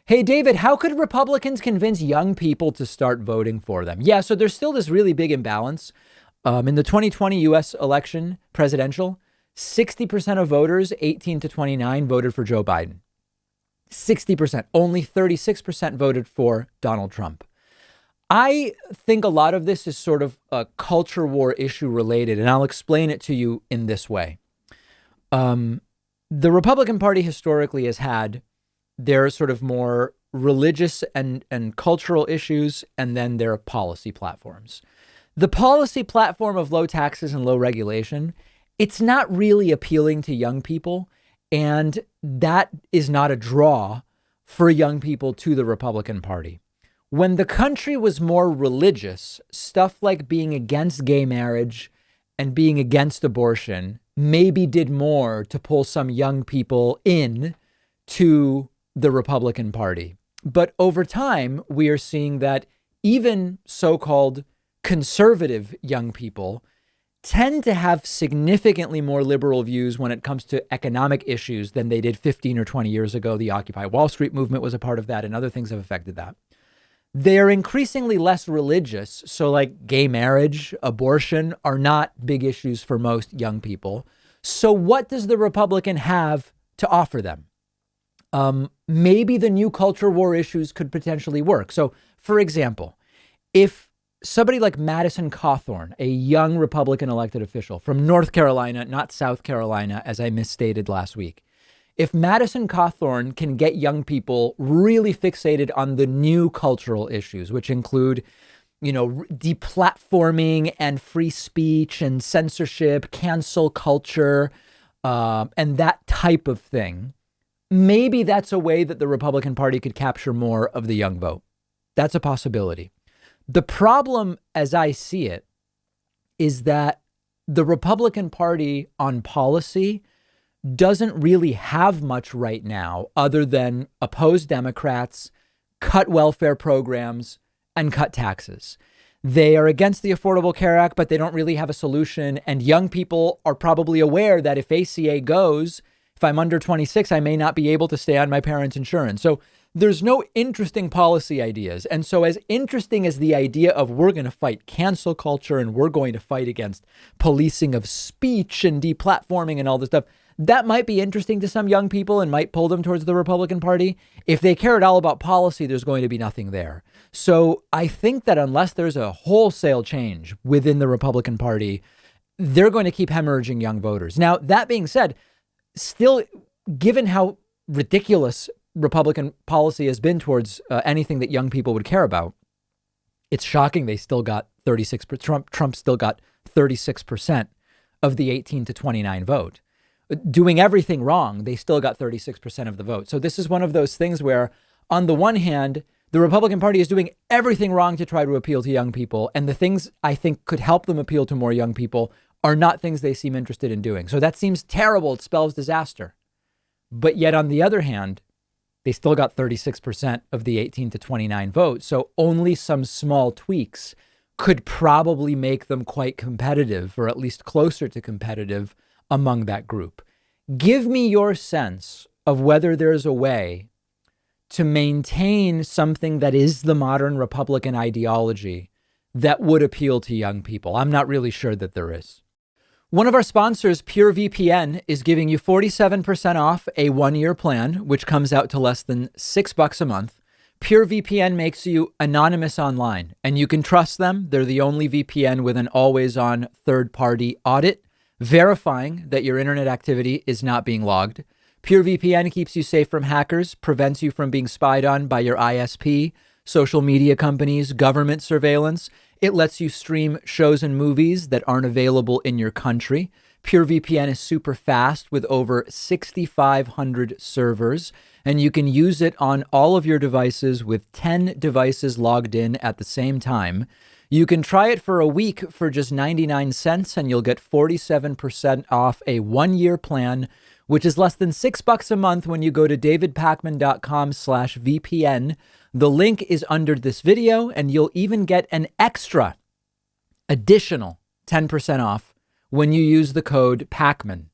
Hey, David, how could Republicans convince young people to start voting for them? Yeah, so there's still this really big imbalance. In the 2020 US election, presidential, 60% of voters 18 to 29 voted for Joe Biden. 60%. Only 36% voted for Donald Trump. I think a lot of this is sort of a culture war issue related, and I'll explain it to you in this way. The Republican Party historically has had their sort of more religious and cultural issues, and then their policy platforms. The policy platform of low taxes and low regulation, it's not really appealing to young people, and that is not a draw for young people to the Republican Party. When the country was more religious, stuff like being against gay marriage and being against abortion maybe did more to pull some young people in to the Republican Party. But over time, we are seeing that even so-called conservative young people tend to have significantly more liberal views when it comes to economic issues than they did 15 or 20 years ago. The Occupy Wall Street movement was a part of that, and other things have affected that. They're increasingly less religious. So like gay marriage, abortion are not big issues for most young people. So what does the Republican have to offer them? Maybe the new culture war issues could potentially work. So, for example, if somebody like Madison Cawthorn, a young Republican elected official from North Carolina, not South Carolina, as I misstated last week, if Madison Cawthorn can get young people really fixated on the new cultural issues, which include, deplatforming and free speech and censorship, cancel culture, and that type of thing, maybe that's a way that the Republican Party could capture more of the young vote. That's a possibility. The problem, as I see it, is that the Republican Party on policy doesn't really have much right now other than oppose Democrats, cut welfare programs, and cut taxes. They are against the Affordable Care Act, but they don't really have a solution. And young people are probably aware that if ACA goes, if I'm under 26, I may not be able to stay on my parents' insurance. So there's no interesting policy ideas. And so as interesting as the idea of we're going to fight cancel culture and we're going to fight against policing of speech and deplatforming and all this stuff, that might be interesting to some young people and might pull them towards the Republican Party. If they care at all about policy, there's going to be nothing there. So I think that unless there's a wholesale change within the Republican Party, they're going to keep hemorrhaging young voters. Now, that being said, still, given how ridiculous Republican policy has been towards anything that young people would care about, it's shocking they still got 36%. Trump still got 36% of the 18 to 29 vote. Doing everything wrong, they still got 36% of the vote. So this is one of those things where, on the one hand, the Republican Party is doing everything wrong to try to appeal to young people. And the things I think could help them appeal to more young people are not things they seem interested in doing. So that seems terrible. It spells disaster. But yet, on the other hand, they still got 36% of the 18 to 29 vote. So only some small tweaks could probably make them quite competitive, or at least closer to competitive, among that group. Give me your sense of whether there's a way to maintain something that is the modern Republican ideology that would appeal to young people. I'm not really sure that there is. One of our sponsors, PureVPN, is giving you 47% off a 1-year plan, which comes out to less than $6 a month. PureVPN makes you anonymous online, and you can trust them. They're the only VPN with an always-on third-party audit, verifying that your internet activity is not being logged. PureVPN keeps you safe from hackers, prevents you from being spied on by your ISP, social media companies, government surveillance. It lets you stream shows and movies that aren't available in your country. PureVPN is super fast with over 6,500 servers, and you can use it on all of your devices with 10 devices logged in at the same time. You can try it for a week for just 99 cents, and you'll get 47% off a 1-year plan, which is less than $6 a month when you go to davidpakman.com/VPN. The link is under this video, and you'll even get an additional 10% off when you use the code Pakman.